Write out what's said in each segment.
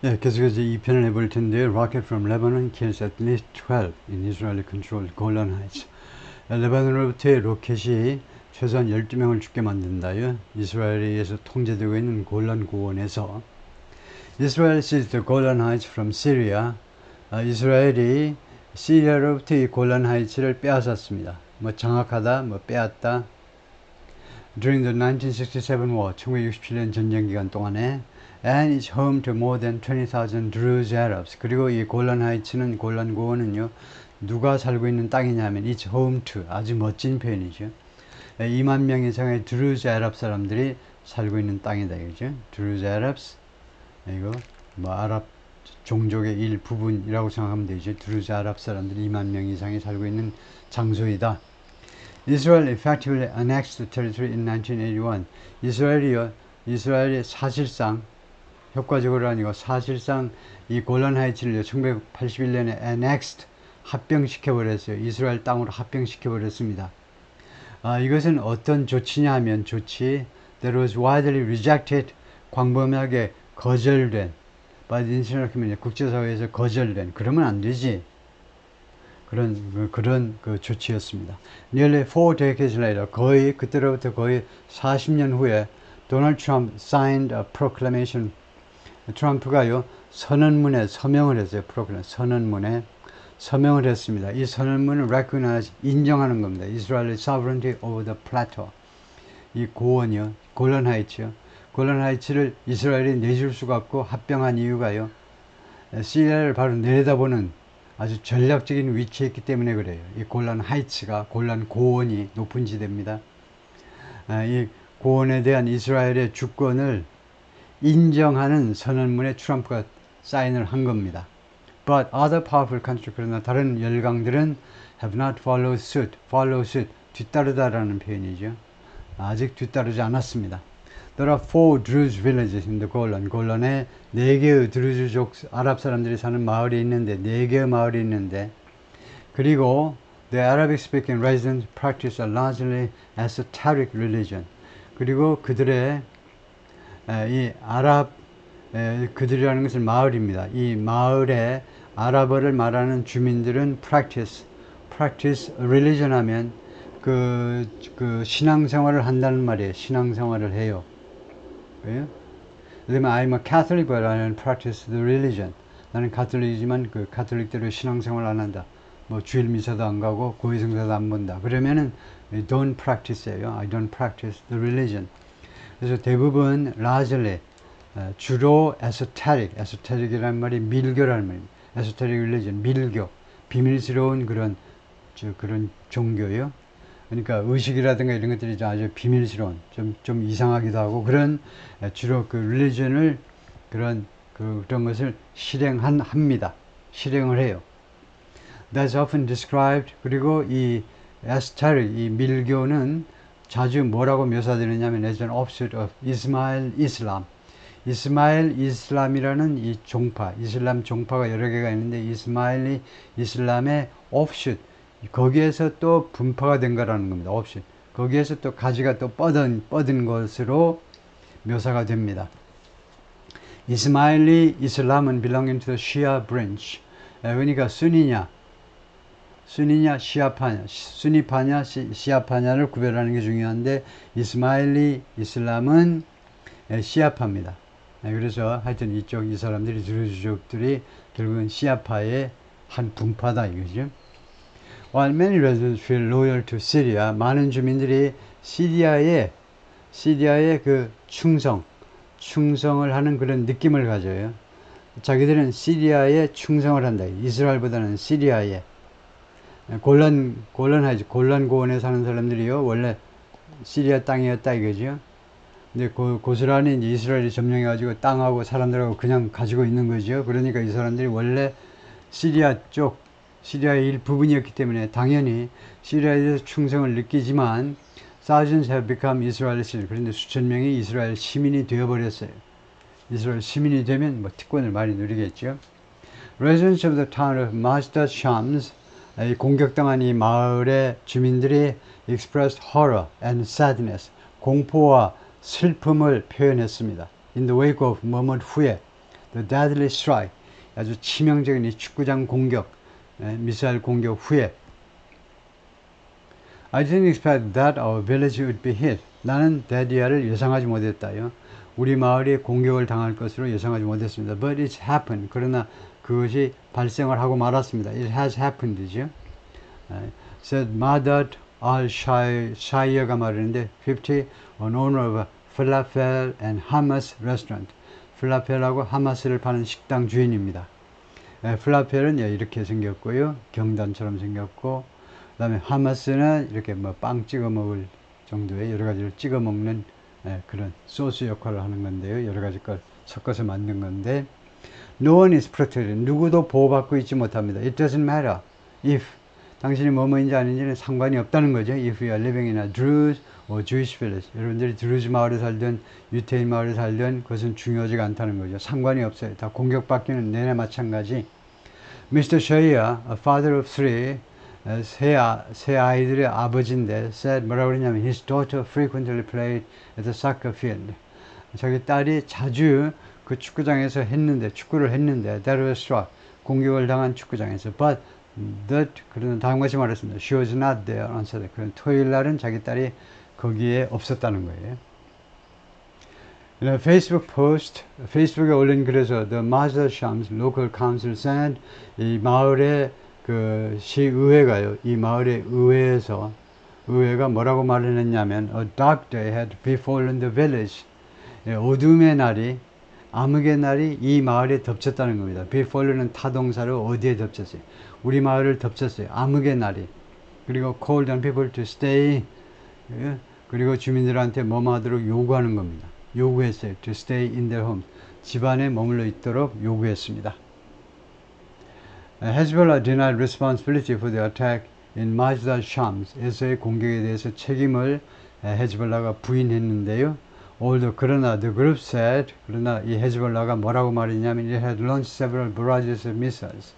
예, 계속해서 2편을 해볼 텐데요. Rocket from Lebanon kills at least 12 in Israeli-controlled Golan Heights. 레바논으로부터의 로켓이 최소한 12명을 죽게 만든다요. 이스라엘에 의해서 통제되고 있는 골란 고원에서 Israel seized the Golan Heights from Syria. 이스라엘이 시리아로부터 이 골란 하이츠를 빼앗았습니다. 뭐 장악하다, 뭐 빼앗다. During the 1967 war, 1967년 전쟁 기간 동안에 and it's home to more than 20,000 Druze Arabs. 그리고 이 골란 하이츠는 골란 고원은요. 누가 살고 있는 땅이냐면 it's home to 아주 멋진 표현이죠. 2만 명 이상의 드루즈 아랍 사람들이 살고 있는 땅이다 이거죠. 드루즈 아랍스 이거 뭐 아랍 종족의 일부분이라고 생각하면 되죠. 드루즈 아랍 사람들이 2만 명 이상이 살고 있는 장소이다. Israel effectively annexed the territory in 1981. 이스라엘이 사실상 효과적으로 아니고 사실상 이 골란 하이츠를 1981년에 annexed 합병시켜버렸어요. 이스라엘 땅으로 합병시켜버렸습니다. 이것은 어떤 조치냐 하면 조치 that was widely rejected 광범위하게 거절된 by the international community 국제사회에서 거절된 그러면 안 되지. 그런 조치였습니다. Nearly 4 decades later 거의 그때로부터 거의 40년 후에 도널드 트럼프 signed a proclamation 트럼프가요 선언문에 서명을 했어요. 선언문에 서명을 했습니다. 이 선언문을 recognize 인정하는 겁니다. Israel's sovereignty over the plateau. 이 고원이요, 골란 하이츠요. 골란 하이츠를 이스라엘이 내줄 수가 없고 합병한 이유가요. 시리아를 바로 내려다보는 아주 전략적인 위치에 있기 때문에 그래요. 이 골란 하이츠가 골란 고원이 높은 지대입니다. 이 고원에 대한 이스라엘의 주권을 인정하는 선언문에 트럼프가 사인을 한 겁니다. But other powerful countries, 그러나 다른 열강들은 have not followed suit, 뒤따르다라는 표현이죠. 아직 뒤따르지 않았습니다. There are 4 Druze villages in the Golan. 골란에 4개의 드루즈족 아랍 사람들이 사는 마을이 있는데 4개의 마을이 있는데 그리고 the Arabic speaking residents practice a largely esoteric religion. 그리고 그들의 이 아랍 그들이라는 것은 마을입니다. 이 마을에 아랍어를 말하는 주민들은 practice religion 하면 그 신앙생활을 한다는 말이에요. 신앙생활을 해요. 왜요? 그러면 I'm a Catholic but I don't practice the religion. 나는 가톨릭이지만 그 가톨릭대로 신앙생활 안 한다. 뭐 주일 미사도 안 가고 고해성사도 안 본다. 그러면은 don't practice예요. I don't practice the religion. 그래서 대부분 largely 주로 esoteric이라는 말이 밀교라는 말입니다. esoteric religion, 밀교, 비밀스러운 그런 종교요. 그러니까 의식이라든가 이런 것들이 아주 비밀스러운, 좀 이상하기도 하고 그런 주로 그 religion을 그런 것을 합니다. 실행을 해요. That's often described. 그리고 이 esoteric, 이 밀교는 자주 뭐라고 묘사되느냐면 as an offshoot of Ismail Islam. 이스마일 이슬람이라는 이 종파, 이슬람 종파가 여러 개가 있는데 이스마일리 이슬람의 offshoot, 거기에서 또 분파가 된 거라는 겁니다. offshoot. 거기에서 또 가지가 또 뻗은 것으로 묘사가 됩니다. 이스마일리 이슬람은 belonging to the Shia branch. 그러니까 순니냐, 시아파냐, 순니파냐, 시아파냐를 구별하는 게 중요한데 이스마일리 이슬람은 시아파입니다. 그래서 하여튼 이 사람들이 드루즈족들이 결국은 시아파의 한 분파다 이거죠. While many residents feel loyal to Syria, 많은 주민들이 시리아의 그 충성을 하는 그런 느낌을 가져요. 자기들은 시리아에 충성을 한다. 이스라엘보다는 시리아에. 골란 고원에 사는 사람들이요. 원래 시리아 땅이었다 이거죠. 근데 고스란히 이제 이스라엘이 점령해가지고 땅하고 사람들하고 그냥 가지고 있는 거죠. 그러니까 이 사람들이 원래 시리아의 일부분이었기 때문에 당연히 시리아에 대해서 충성을 느끼지만 thousands have become Israeli citizens. 그런데 수천 명이 이스라엘 시민이 되어버렸어요. 이스라엘 시민이 되면 뭐 특권을 많이 누리겠죠. Residents of the town of Mazda Shams, 공격당한 이 마을의 주민들이 expressed horror and sadness, 공포와 슬픔을 표현했습니다. In the wake of, 뭐뭐 후에 the deadly strike, 아주 치명적인 이 축구장 공격, 미사일 공격 후에 I didn't expect that our village would be hit. 나는 데디아를 예상하지 못했다요. 우리 마을이 공격을 당할 것으로 예상하지 못했습니다. But it's happened. 그러나 그것이 발생을 하고 말았습니다. It has happened이죠. Said Madad al-Shayya가 말하는데 50 an owner of a falafel and hummus restaurant. 플라펠하고 하마스를 파는 식당 주인입니다. 플라펠은 이렇게 생겼고요. 경단처럼 생겼고 그 다음에 하마스는 이렇게 뭐 빵 찍어 먹을 정도의 여러 가지를 찍어 먹는 그런 소스 역할을 하는 건데요. 여러 가지 걸 섞어서 만든 건데 No one is protected. 누구도 보호받고 있지 못합니다. It doesn't matter if 당신이 뭐뭐인지 아닌지는 상관이 없다는 거죠. If you are living in a Druze or Jewish village. 여러분들이 드루즈 마을에 살든 유태인 마을에 살든 그것은 중요하지가 않다는 거죠. 상관이 없어요. 다 공격받기는 내내 마찬가지. Mr. Shaya, a father of three, 세 아이들의 아버지인데 said 뭐라고 그러냐면 his daughter frequently played at the soccer field. 자기 딸이 자주 그 축구장에서 축구를 했는데 that was struck. 공격을 당한 축구장에서 but that 그러는 다음 것이 말했습니다. She was not there on Saturday. 그런 토요일 날은 자기 딸이 거기에 없었다는 거예요. In a Facebook post, 페이스북에 올린 글에서 the Mazda Shams local council said 이 마을의 그 시의회가요. 이 마을의 의회가 뭐라고 말을 했냐면 a dark day had befallen the village. 어둠의 날이 암흑의 날이 이 마을에 덮쳤다는 겁니다. befallen은 타동사로 어디에 덮쳤어요? 우리 마을을 덮쳤어요. 암흑의 날이. 그리고 called on people to stay. 그리고 주민들한테 뭐하도록 요구하는 겁니다. 요구했어요. To stay in their home. 집안에 머물러 있도록 요구했습니다. Hezbollah denied responsibility for the attack in Majd al-Shams. 에서의 공격에 대해서 책임을 헤즈볼라가 부인했는데요. Although 그러나 the group said 그러나 이 헤즈볼라가 뭐라고 말했냐면 it had launched several barrages of missiles.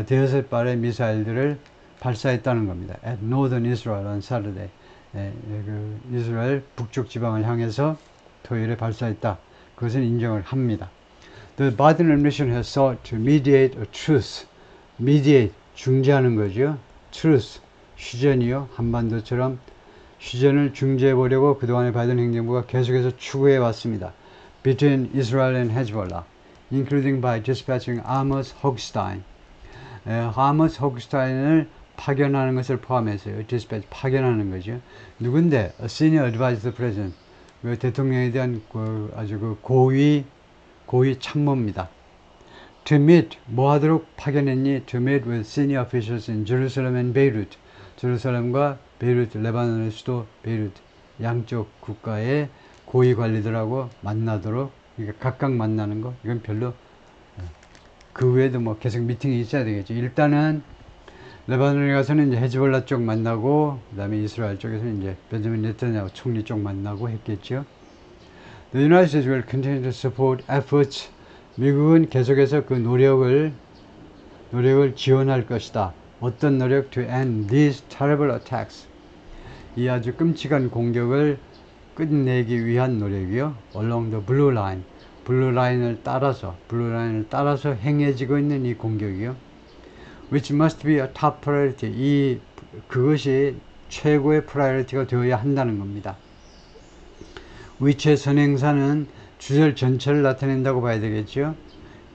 대여섯 발의 미사일들을 발사했다는 겁니다. At northern Israel on Saturday. 그 이스라엘 북쪽 지방을 향해서 토요일에 발사했다. 그것은 인정을 합니다. The Biden administration has sought to mediate a truce. mediate, 중재하는 거죠. truce, 휴전이요. 한반도처럼 휴전을 중재해 보려고 그동안의 바이든 행정부가 계속해서 추구해 왔습니다. Between Israel and Hezbollah, including by dispatching Amos Hochstein. Amos Hochstein을 파견하는 것을 포함해서요. dispatch, 파견하는 거죠. 누군데? A senior advisor to the president. 그 대통령에 대한 아주 그 고위 참모입니다. To meet, 뭐 하도록 파견했니? To meet with senior officials in Jerusalem and Beirut. 제루살렘과 베이루트, 레바논의 수도 베이루트 양쪽 국가의 고위 관리들하고 만나도록 그러니까 각각 만나는 거 이건 별로 그 외에도 뭐 계속 미팅이 있어야 되겠죠. 일단은 레바논에 가서는 이제 헤즈볼라 쪽 만나고 그다음에 이스라엘 쪽에서는 이제 벤자민 네타냐후 총리 쪽 만나고 했겠죠. The United States will continue to support efforts. 미국은 계속해서 그 노력을 지원할 것이다. 어떤 노력? To end these terrible attacks. 이 아주 끔찍한 공격을 끝내기 위한 노력이요. Along the blue line. 블루라인을 따라서 행해지고 있는 이 공격이요. Which must be a top priority. 그것이 최고의 프라이어리티가 되어야 한다는 겁니다. which의 선행사는 주절 전체를 나타낸다고 봐야 되겠죠.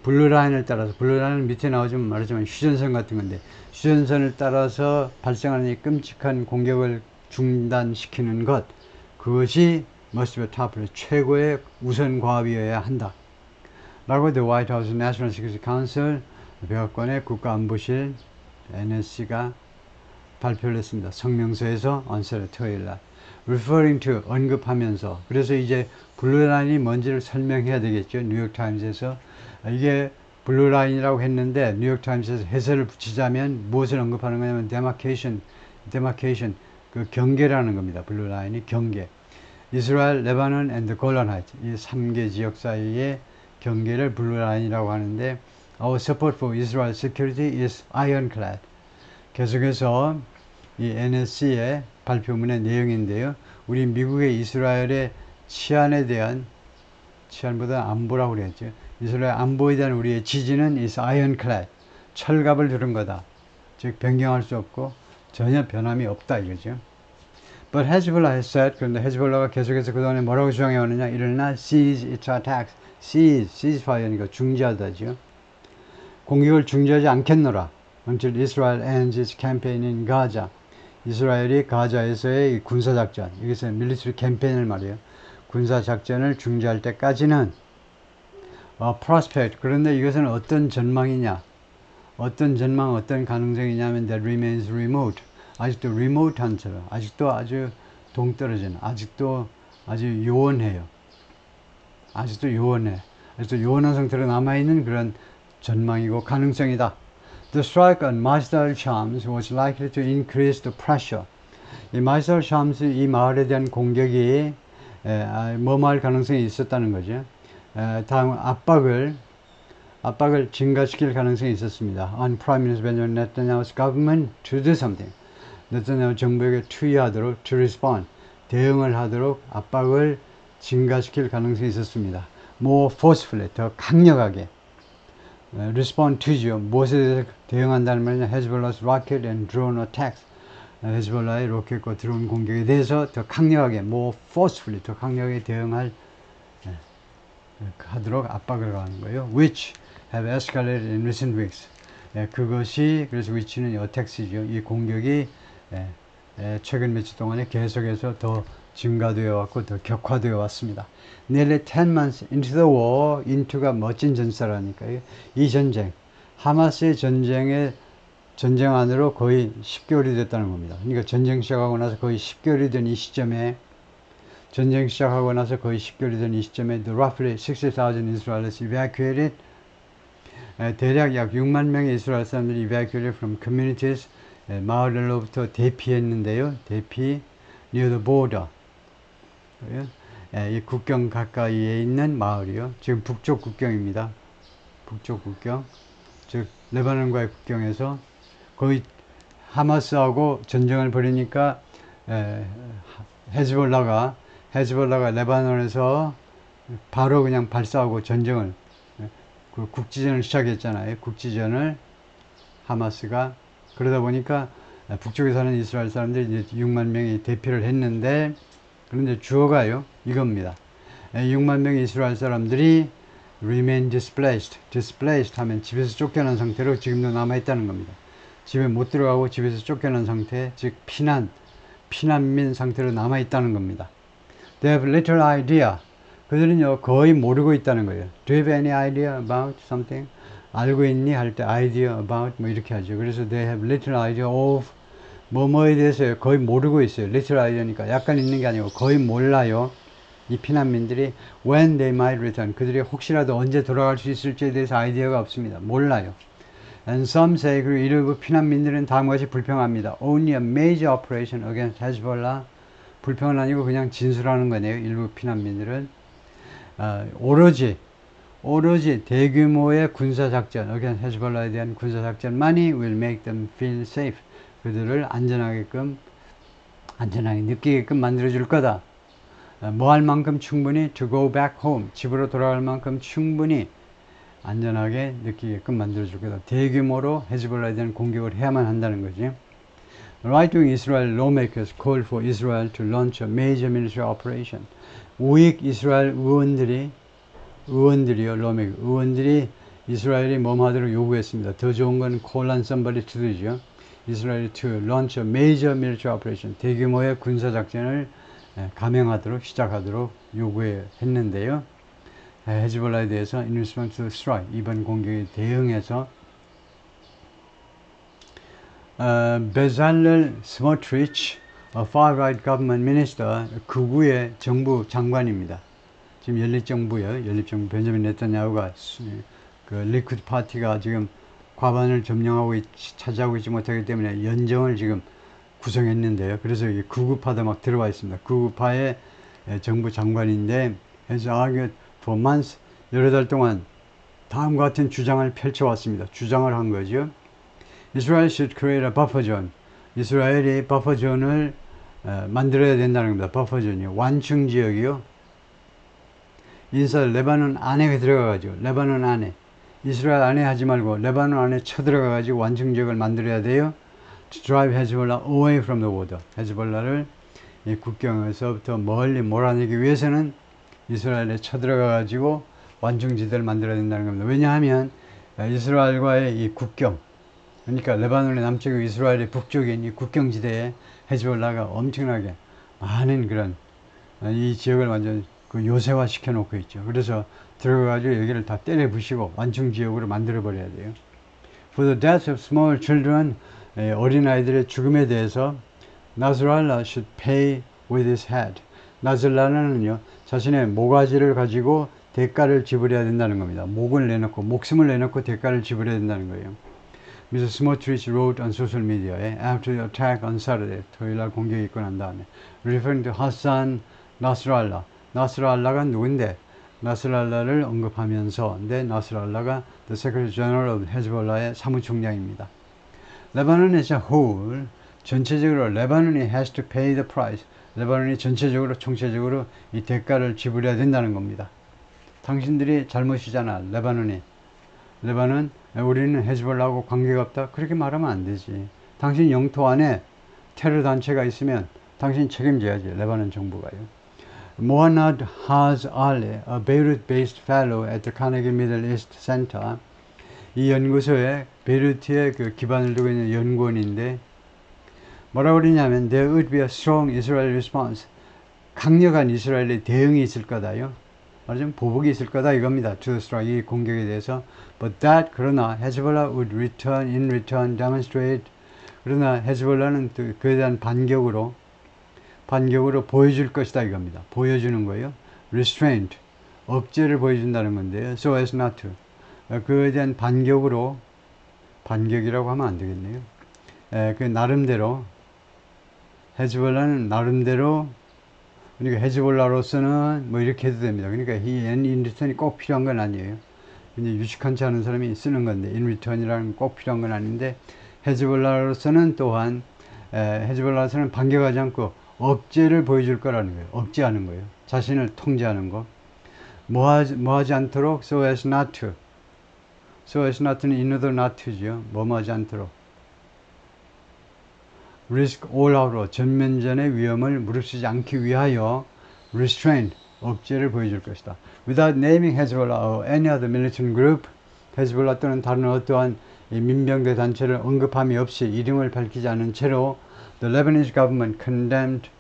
블루라인을 따라서, 블루라인은 밑에 나오지만 말하지만 휴전선 같은 건데 휴전선을 따라서 발생하는 이 끔찍한 공격을 중단시키는 것, 그것이 must be top priority, 최고의 우선 과업이어야 한다 라고 The White House National Security Council 백악관의 국가안보실 NSC가 발표를 했습니다. 성명서에서 언사를 토요일날 referring to, 언급하면서. 그래서 이제 블루라인이 뭔지를 설명해야 되겠죠. 뉴욕타임즈에서 이게 블루라인이라고 했는데 뉴욕타임즈에서 해설을 붙이자면 무엇을 언급하는 거냐면 demarcation, 그 경계라는 겁니다. 블루라인이 경계. 이스라엘, 레바논 and the Golan Heights, 이 3개 지역 사이의 경계를 블루라인이라고 하는데 Our support for Israel security is ironclad. 계속해서 이 NSC의 발표문의 내용인데요. 우리 미국의 이스라엘의 치안에 대한, 치안보다 안보라고 그랬죠. 이스라엘 안보에 대한 우리의 지지는 is ironclad. 철갑을 두른 거다. 즉 변경할 수 없고 전혀 변함이 없다 이거죠. But Hezbollah has said, 그런데 헤즈볼라가 계속해서 그동안에 뭐라고 주장해 왔느냐? 이를나 cease its attacks. ceasefire니까 중지하다죠. 공격을 중지하지 않겠노라. Until Israel ends its campaign in Gaza. 이스라엘이 가자에서의 군사작전, 여기서 밀리터리 캠페인을 말해요. 군사작전을 중지할 때까지는 prospect. 그런데 이것은 어떤 전망이냐? 어떤 전망, 어떤 가능성이냐면 that remains remote. 아직도 remote한처럼, 아직도 아주 동떨어진, 아직도 아주 요원해요. 아직도 요원해. 아직도 요원한 상태로 남아있는 그런 전망이고 가능성이다. The strike on Masdar al-Shams was likely to increase the pressure. 이 Masdar al-Shams 이 마을에 대한 공격이 머무할 가능성이 있었다는 거죠. 다음 압박을 증가시킬 가능성이 있었습니다. On Prime Minister Benjamin Netanyahu's government to do something. 네타냐후 정부에게 투의하도록, to respond, 대응을 하도록 압박을 증가시킬 가능성이 있었습니다. More forcefully, 더 강력하게. respond to죠. 무엇에 대해서 대응한다는 말이냐? Hezbollah's rocket and drone attacks. 헤즈볼라의 로켓과 드론 공격에 대해서 더 강력하게, more forcefully, 더 강력하게 대응할 하도록 압박을 가하는 거예요. Which have escalated in recent weeks. 그것이 그래서 which는 어택스죠. 이 공격이 최근 며칠 동안에 계속해서 더 증가되어 왔고 더 격화되어 왔습니다. Nearly 10 months into the war, into가 멋진 전사라니까요. 이 전쟁, 하마스의 전쟁 안으로 거의 10개월이 됐다는 겁니다. 그러니까 전쟁 시작하고 나서 거의 10개월이 된 이 시점에 the roughly 60,000 Israelis evacuated. 대략 약 6만 명의 이스라엘 사람들이 evacuated from communities. 마을로부터 대피했는데요. 대피 near the border. 이 국경 가까이에 있는 마을이요. 지금 북쪽 국경입니다. 북쪽 국경. 즉 레바논과의 국경에서 거의 하마스하고 전쟁을 벌이니까 헤즈볼라가 레바논에서 바로 그냥 발사하고 전쟁을 국지전을 시작했잖아요. 국지전을 하마스가 그러다 보니까 북쪽에 사는 이스라엘 사람들이 이제 6만 명이 대피를 했는데 그런데 주어가요 이겁니다. 6만 명의 이스라엘 사람들이 remain displaced 하면 집에서 쫓겨난 상태로 지금도 남아있다는 겁니다. 집에 못 들어가고 집에서 쫓겨난 상태, 즉 피난민 상태로 남아있다는 겁니다. They have little idea. 그들은요 거의 모르고 있다는 거예요. Do you have any idea about something? 알고 있니? 할 때 idea about 뭐 이렇게 하죠. 그래서 they have little idea of 뭐뭐에 대해서 거의 모르고 있어요. little idea니까 약간 있는 게 아니고 거의 몰라요. 이 피난민들이 when they might return. 그들이 혹시라도 언제 돌아갈 수 있을지에 대해서 아이디어가 없습니다. 몰라요. And some say 그리고 일부 피난민들은 다음과 같이 불평합니다. Only a major operation against Hezbollah. 불평은 아니고 그냥 진술하는 거네요. 일부 피난민들은 오로지 대규모의 군사작전, against Hezbollah에 대한 군사작전만이 will make them feel safe. 그들을 안전하게 느끼게끔 만들어줄 거다. 뭐 할 만큼 충분히 to go back home. 집으로 돌아갈 만큼 충분히 안전하게 느끼게끔 만들어줄 거다. 대규모로 헤즈볼라에 대한 공격을 해야만 한다는 거지. Right-wing Israel lawmakers called for Israel to launch a major military operation. 우익 이스라엘 의원들이 이스라엘이 뭐하도록 요구했습니다. 더 좋은 건 call on somebody to do죠. 이스라엘이 to launch a major military operation. 대규모의 군사작전을 시작하도록 요구했는데요. 헤즈볼라에 대해서 in response to the strike, 이번 공격에 대응해서 베잘렐 스모트리치, far-right government minister, 극우의 정부 장관입니다. 지금 연립정부요. 연립정부 벤자민 네타냐후가 그 리쿠드 파티가 지금 과반을 차지하고 있지 못하기 때문에 연정을 지금 구성했는데요. 그래서 극우파도 막 들어와 있습니다. 극우파의 정부 장관인데 has argued for months, 여러 달 동안 다음과 같은 주장을 펼쳐왔습니다. 주장을 한 거죠. Israel should create a buffer zone. 이스라엘이 버퍼 존을 만들어야 된다는 겁니다. 버퍼 존이요. 완충 지역이요. 인사를 레바논 안에 들어가가지고 레바논 안에 이스라엘 안에 하지 말고 레바논 안에 쳐들어가가지고 완충 지역을 만들어야 돼요. To drive Hezbollah away from the border. 헤즈볼라를 이 국경에서부터 멀리 몰아내기 위해서는 이스라엘에 쳐들어가가지고 완충지대를 만들어야 된다는 겁니다. 왜냐하면 이스라엘과의 이 국경, 그러니까 레바논의 남쪽이고 이스라엘의 북쪽인 이 국경지대에 헤즈볼라가 엄청나게 많은 그런 이 지역을 완전 그 요새화 시켜놓고 있죠. 그래서 들어가가지고 여기를 다 때려 부시고 완충지역으로 만들어버려야 돼요. For the death of small children, 어린아이들의 죽음에 대해서 나스랄라 should pay with his head. 나스랄라는요, 자신의 모가지를 가지고 대가를 지불해야 된다는 겁니다. 목을 내놓고, 목숨을 내놓고 대가를 지불해야 된다는 거예요. Mr. Smotrich wrote on social media에 after the attack on Saturday, 토요일날 공격이 있고 난 다음에 referring to Hassan Nasrallah. 나스랄라가 누군데? 나스랄라를 언급하면서 근데 나스랄라가 the Secretary General of Hezbollah의 사무총장입니다. 레바논 as a whole, 전체적으로 레바논이 has to pay the price. 레바논이 전체적으로 총체적으로 이 대가를 지불해야 된다는 겁니다. 당신들이 잘못이잖아. 레바논 우리는 헤즈볼라하고 관계가 없다. 그렇게 말하면 안 되지. 당신 영토 안에 테러 단체가 있으면 당신 책임져야지. 레바논 정부가요. Mohanad Haz Ali, a Beirut-based fellow at the Carnegie Middle East Center, 이 연구소에 베이루트에 그 기반을 두고 있는 연구원인데 뭐라고 그러냐면 there would be a strong Israeli response. 강력한 이스라엘의 대응이 있을 거다요. 말하자면 보복이 있을 거다 이겁니다. To the strike, 이 공격에 대해서. But that, 그러나 Hezbollah would in return demonstrate. 그러나 헤즈볼라는 그에 대한 반격으로 보여줄 것이다 이겁니다. 보여주는 거예요. Restraint, 억제를 보여준다는 건데요. So as not to. 그에 대한 반격이라고 하면 안 되겠네요. 그 나름대로 헤즈볼라는 나름대로 그러니까 헤즈볼라로서는 뭐 이렇게 해도 됩니다. 그러니까 이 in return이 꼭 필요한 건 아니에요. 근데 유식한 체 않은 사람이 쓰는 건데 in return이라는 건 꼭 필요한 건 아닌데 헤즈볼라로서는 또한 헤즈볼라로서는 반격하지 않고 억제를 보여줄 거라는 거예요. 억제하는 거예요. 자신을 통제하는 거. 뭐 하지 않도록 so as not to. So as not to는 in order not to죠. 뭐 하지 않도록. risk all out로 전면전의 위험을 무릅쓰지 않기 위하여 restraint, 억제를 보여줄 것이다. Without naming Hezbollah or any other militant group, 헤즈볼라 또는 다른 어떠한 민병대 단체를 언급함이 없이 이름을 밝히지 않은 채로 The Lebanese government condemned,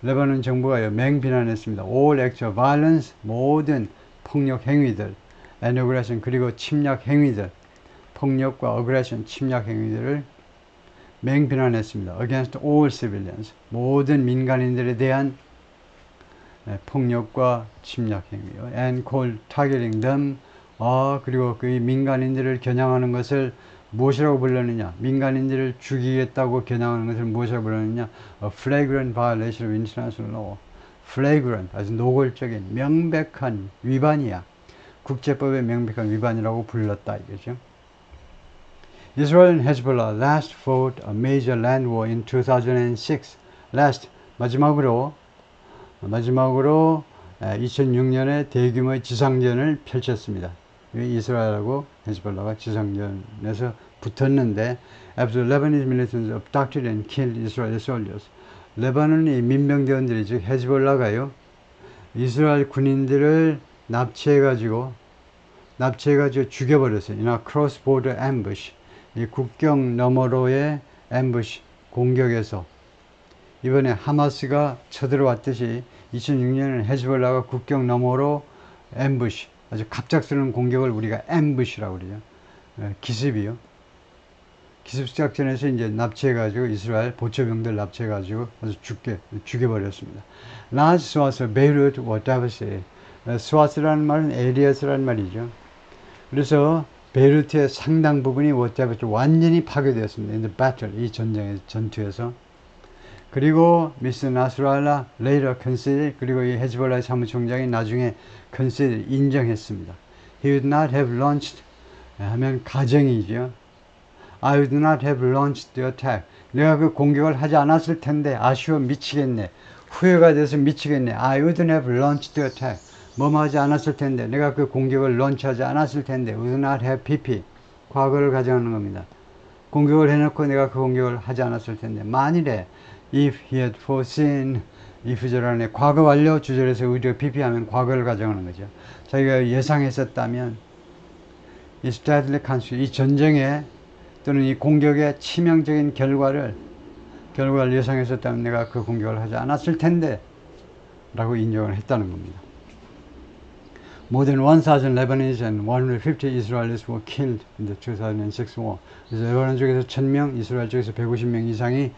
레바논 정부가 맹비난했습니다. All acts of violence, 모든 폭력 행위들, and aggression, 그리고 침략 행위들, 폭력과 aggression, 침략 행위들을 맹비난했습니다. Against all civilians, 모든 민간인들에 대한 폭력과 침략 행위요. And called targeting them, 그리고 그 민간인들을 겨냥하는 것을 무엇이라고 불렀느냐? 민간인들을 죽이겠다고 겨냥하는 것을 무엇이라고 불렀느냐? A flagrant violation of international law. flagrant, 아주 노골적인 명백한 위반이야. 국제법의 명백한 위반이라고 불렀다 이거죠. Israel and Hezbollah last fought a major land war in 2006. 마지막으로 2006년에 대규모의 지상전을 펼쳤습니다. 이스라엘하고 헤즈볼라가 지상전에서 붙었는데 after Lebanese militants abducted and killed Israeli soldiers. 레바논의 민병대원들이 즉 헤즈볼라가요. 이스라엘 군인들을 납치해가지고 죽여버렸어요. In a cross-border ambush. 이 국경 너머로의 ambush, 공격에서 이번에 하마스가 쳐들어왔듯이 2006년에는 헤즈볼라가 국경 너머로 ambush, 아주 갑작스러운 공격을 우리가 ambush라고 그러죠. 기습이요. 기습 작전에서 이제 납치해가지고 이스라엘 보초병들 납치해가지고 아주 죽여버렸습니다. Large swaths of Beirut were devastated. 스와스라는 말은 에리어스라는 말이죠. 그래서 베이루트의 상당 부분이 완전히 파괴되었습니다. In the battle, 이 전투에서. 그리고 미스 나스랄라 later conceded, 그리고 이 헤즈볼라의 사무총장이 나중에 conceded, 인정했습니다. He would not have launched, 하면 가정이죠. I would not have launched the attack. 내가 그 공격을 하지 않았을 텐데 아쉬워 미치겠네. 후회가 돼서 미치겠네. I wouldn't have launched the attack. 뭐뭐 하지 않았을 텐데, 내가 그 공격을 런치하지 않았을 텐데, would not have PP. 과거를 가정하는 겁니다. 공격을 해놓고 내가 그 공격을 하지 않았을 텐데, 만일에 if he had foreseen, if 절안에 과거 완료 주절에서 의리어 PP하면 과거를 가정하는 거죠. 자기가 예상했었다면 이 deadly consequence, 이 전쟁에 또는 이 공격의 치명적인 결과를 예상했었다면 내가 그 공격을 하지 않았을 텐데 라고 인정을 했다는 겁니다. More than 1,000 Lebanese and 150 Israelis were killed in the 2006 war. 그래서 레바논 쪽에서 1,000명, 이스라엘 쪽에서 150명 이상이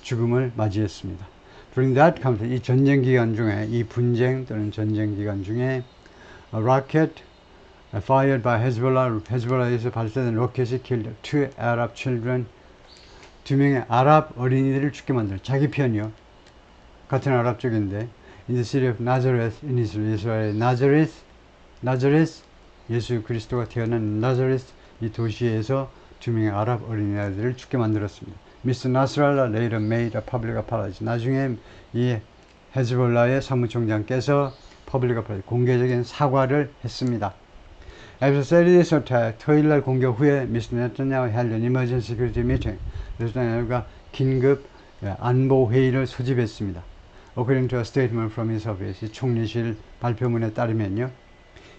죽음을 맞이했습니다. During that conflict, 이 전쟁 기간 중에, 이 분쟁 또는 전쟁 기간 중에 a rocket fired by Hezbollah에서 발사된 로켓이 killed 2 Arab children, 2명의 아랍 어린이들을 죽게 만들어. 자기 편이요. 같은 아랍 쪽인데 in the city of Nazareth in Israel, 나자렛, 예수 그리스도가 태어난 나자렛 이 도시에서 2명의 아랍 어린이들을 죽게 만들었습니다. Mr. Nasrallah later made a public apology. 나중에 이 헤즈볼라의 사무총장께서 public apology, 공개적인 사과를 했습니다. After Saturday's attack, 토요일날 공격 후에 Mr. Netanyahu held an emergency security meeting. 네타냐후가 긴급 안보 회의를 소집했습니다. According to a statement from his office, 이 총리실 발표문에 따르면요.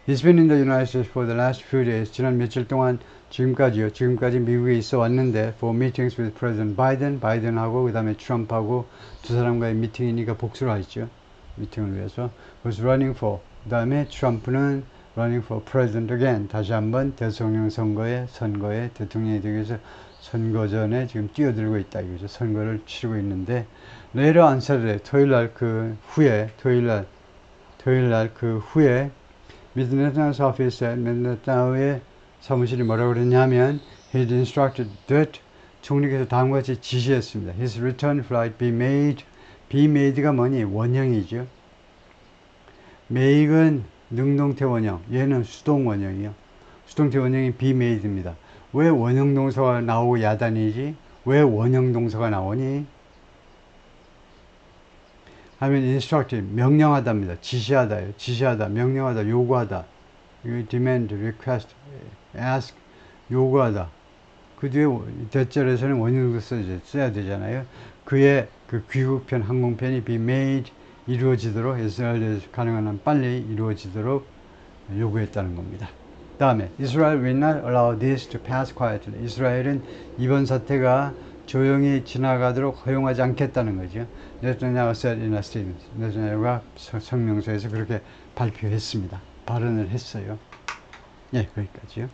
He's been in the United States for the last few days. 지난 며칠 동안 지금까지 미국에 있어 왔는데 for meetings with President Biden, 바이든하고 그 다음에 트럼프하고 두 사람과의 미팅이니까 복수를 하죠. 미팅을 위해서. was running for. 그 다음에 트럼프는 running for president again. 다시 한번 대통령 선거에 대통령이 되기 위해서 선거전에 지금 뛰어들고 있다 이거죠. 선거를 치르고 있는데 later on Saturday, 토요일날 그 후에 Mr. Netanyahu's office, 네타냐후의 사무실이 뭐라고 그랬냐면 he instructed that 총리께서 다음과 같이 지시했습니다. His return flight be made가 뭐니? 원형이죠. make은 능동태 원형, 얘는 수동 원형이요. 수동태 원형이 be made입니다. 왜 원형 동사가 나오고 야단이지? 왜 원형 동사가 나오니? 하면 instructed, 명령하다입니다. 지시하다, 명령하다, 요구하다. demand, request, ask, 요구하다. 그 뒤에 대절에서는 원형도 써야 되잖아요. 그의 그 귀국편, 항공편이 be made, 이루어지도록, 이스라엘에서 가능한 한 빨리 이루어지도록 요구했다는 겁니다. 다음에 Israel will not allow this to pass quietly. 이스라엘은 이번 사태가 조용히 지나가도록 허용하지 않겠다는 거죠. 네타냐후 said in a statement. 네타냐후가 성명서에서 그렇게 발표했습니다. 발언을 했어요. 예, 거기까지요.